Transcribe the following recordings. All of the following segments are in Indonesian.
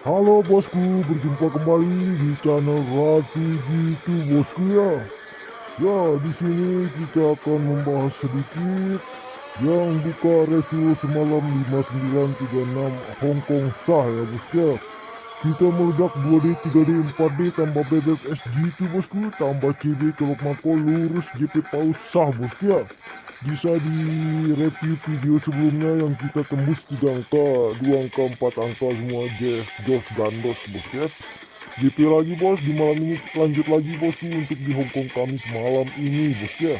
Halo bosku, berjumpa kembali di channel Ratu Gitu bosku ya. Ya, di sini kita akan membahas sedikit yang buka resu semalam 5936 Hong Kong sah ya bosku ya. Kita meledak 2D, 3D, 4D tambah bebek es gitu bosku, tambah CB colok mako lurus JP paus sah bosku ya. Bisa di review video sebelumnya yang kita tembus 3 angka, 2 angka, 4 angka semua Jess, Jos, Gandos bosku ya. GP lagi bos, di malam ini lanjut lagi bosku untuk di Hongkong Kamis malam ini bosku ya.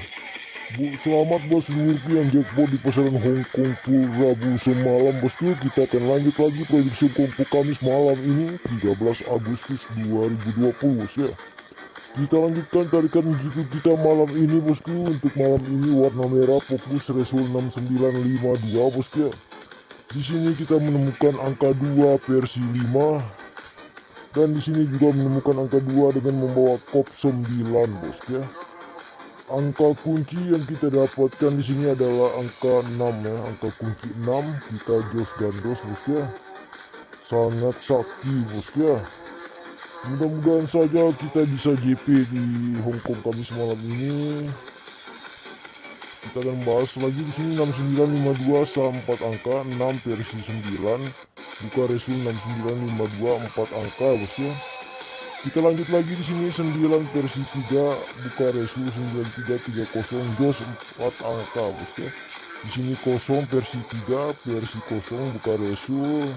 Selamat buat seluruh yang jackpot di pasaran Hongkong Pool Rabu semalam bosku. Kita akan lanjut lagi prediksi Hongkong Kamis malam ini 13 Agustus 2020 bos ya. Kita lanjutkan tarikan gitu kita malam ini bosku. Untuk malam ini warna merah fokus Resul 6952 bosku ya. Di sini kita menemukan angka 2 versi 5 dan di sini juga menemukan angka 2 dengan membawa kop 9 bosku ya. Angka kunci yang kita dapatkan di sini adalah angka 6 ya, angka kunci 6 kita jos gandos bosku ya. Sangat sakti bosku ya. Mudah-mudahan saja kita bisa JP di Hongkong Kamis malam ini. Kita akan bahas lagi di sini 6952 sah 4 angka, 6 versi 9, buka resul 6952 4 angka bosku ya. Kita lanjut lagi di sini 9 versi 3 buka resul 9330 jos 4 angka bosku. Di sini 0 versi 3 versi 0 buka resul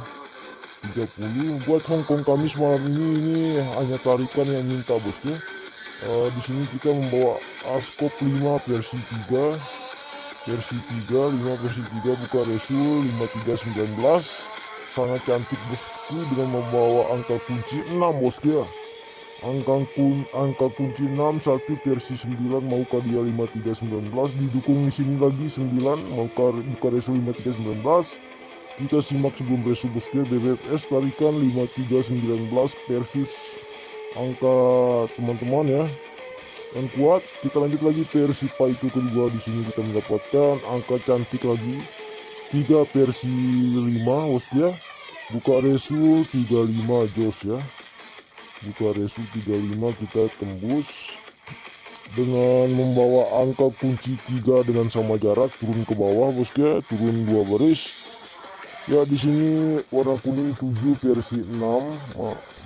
30 buat Hongkong Kamis malam ini hanya tarikan yang minta bosku. Di sini kita membawa askop 5 versi 3 versi 3 5 versi 3 buka resul 5319 sangat cantik bosku dengan membawa angka kunci 6 bosku ya. Angka kunci 6 1 versi 9 mau ke dia 5319 didukung di sini lagi 9 mau ke buka resu 5319. Kita simak sebelum resu bosku BBFS tarikan 5319 versus angka teman-teman ya yang kuat. Kita lanjut lagi versi Paiku kedua. Di sini kita mendapatkan angka cantik lagi 3 versi 5 bosku ya. Buka resu 35 jos ya. Buka resu 35 kita tembus dengan membawa angka kunci 3 dengan sama jarak turun ke bawah bosku ya, turun 2 baris. Ya di sini warna kuning 7 versi 6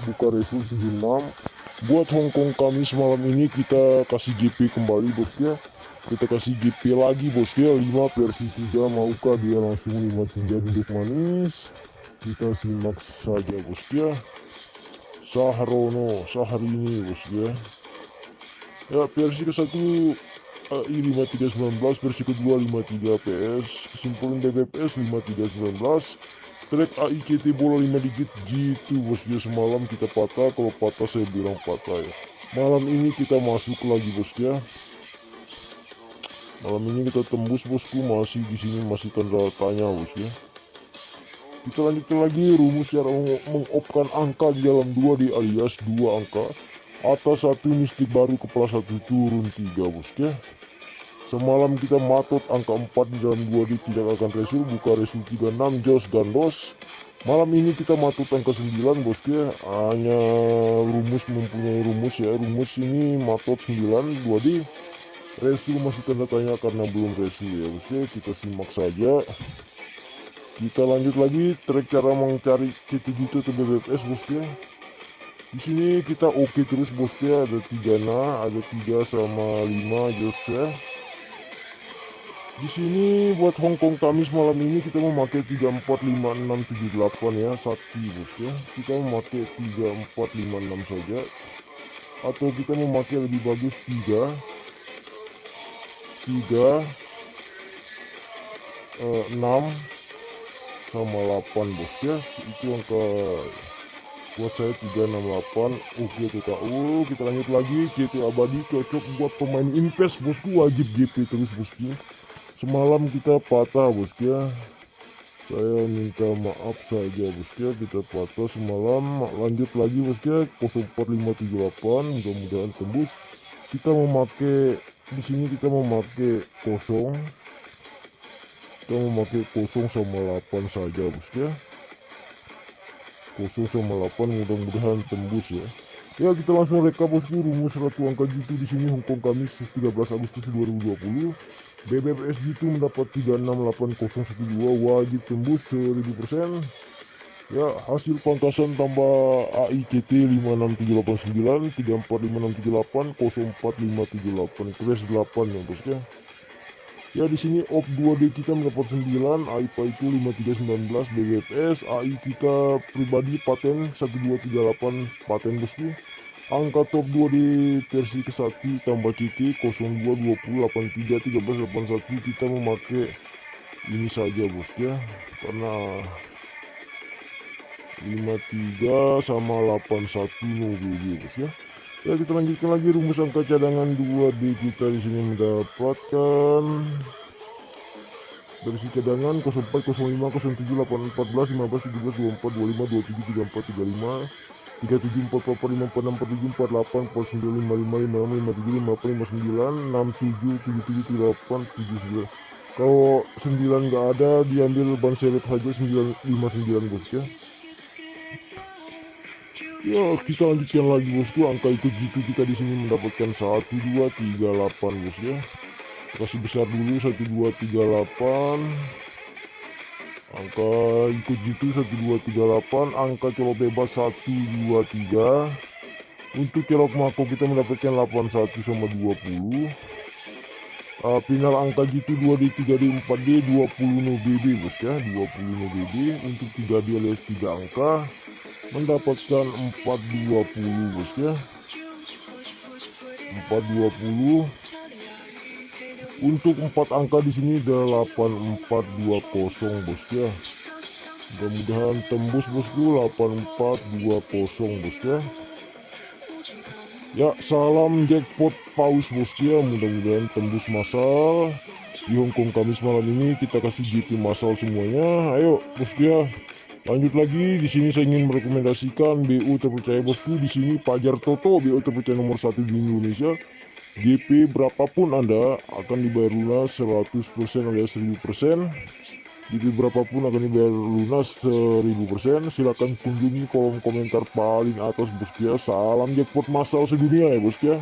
buka resu 76. Buat Hongkong Kamis malam ini kita kasih GP kembali bosku ya. Kita kasih GP lagi bosku ya 5 versi 3 maukah dia langsung 53 duduk manis. Kita simak saja bosku ya. Sahrono Sahrini bosku ya. Ya versi ke 1 AI 5319, versi kedua 53 PS, kesimpulan BBPS 5319, track AI KT bola 5 digit G2 bosku. Semalam kita patah, kalau patah saya bilang patah ya. Malam ini kita masuk lagi bosku ya. Malam ini kita tembus bosku, masih di sini masih tanda tanya bosku ya. Kita lanjutkan lagi rumus cara mengopkan angka di dalam 2D alias 2 angka. Atas 1 mistik baru kepala 1 turun 3 bosku ya. Semalam kita matot angka 4 di dalam 2D tidak akan resul, buka resul 36 jos gandos. Malam ini kita matot angka 9 bosku ya. Hanya rumus mempunyai rumus ya. Rumus ini matot 9 2D. Resul masih tanda tanya karena belum resul ya bosku ya. Kita simak saja. Kita lanjut lagi track cara mencari CT gitu atau BBPS bosku ya. Di sini kita oke terus bosku ya. Ada 3 ada 3 sama 5 jos ya. Di sini buat Hongkong Kamis malam ini kita memakai 345678 ya, sakti bosku ya. Kita memakai 3456 saja, atau kita memakai lebih bagus 3 6 sama 8 bosku ya. Itu angka buat saya 368. Oke TKU. Kita lanjut lagi CT abadi cocok buat pemain invest bosku, wajib GP terus bosku. Semalam kita patah bosku ya. Saya minta maaf saja bosku ya, kita patah semalam. Lanjut lagi bosku ya 04578, mudah-mudahan tembus. Kita memakai di sini kita memakai 0. Kita memakai 0 sama 8 saja bosku ya. 0,8 mudah-mudahan tembus ya. Ya kita langsung reka bosku rumus ratu angka jitu di sini Hongkong Kamis 13 Agustus 2020. BBPS jitu mendapat 368012 wajib tembus 1000%. Ya hasil pangkasan tambah AIKT 56789 345678 04578 crash 8 ya bos ya. Ya di sini op 2D kita mendapat 9, AIPA itu 5319, BBPS, AI kita pribadi paten 1238 paten bosku. Angka top 2 di versi ke-1 tambah CT 0220831381 kita memakai ini saja bos ya. Karena 53 sama 81 no BB bos ya. Ya kita lanjutkan lagi rumus angka cadangan 2D kita di sini mendapatkan versi cadangan 04 05 07 8 14 15 17 24 25 27 34 35 37 44 55 46 47 48 49 55 56 57 58 59 67 77 78 79. Kalau 9 nggak ada diambil ban serep saja 959 bos ya. Ya kita lanjutkan lagi bosku, angka ikut jitu kita di sini mendapatkan 1238 bos ya. Kasih besar dulu 1238. Angka ikut jitu 1238, angka colok bebas 123. Untuk colok mako kita mendapatkan 81 sama 20. Final angka jitu 2D 3D 4D 20 no BB bos ya, 20 no BB. Untuk 3D alias 3 angka mendapatkan 420 bos ya, 420. Untuk 4 angka di sini 8420 bos ya. Mudah-mudahan tembus bosku 8420 bos ya. Ya salam jackpot paus bos ya, mudah-mudahan tembus massal di Hongkong Kamis malam ini. Kita kasih GP massal semuanya. Ayo bos ya. Lanjut lagi, di sini saya ingin merekomendasikan BU terpercaya bosku. Di sini Pajar Toto, BU terpercaya nomor 1 di Indonesia. GP berapapun Anda akan dibayar lunas 100% alias 1000%. GP berapapun akan dibayar lunas 1000%. Silahkan kunjungi kolom komentar paling atas bosku ya. Salam jackpot massal sedunia ya bosku ya.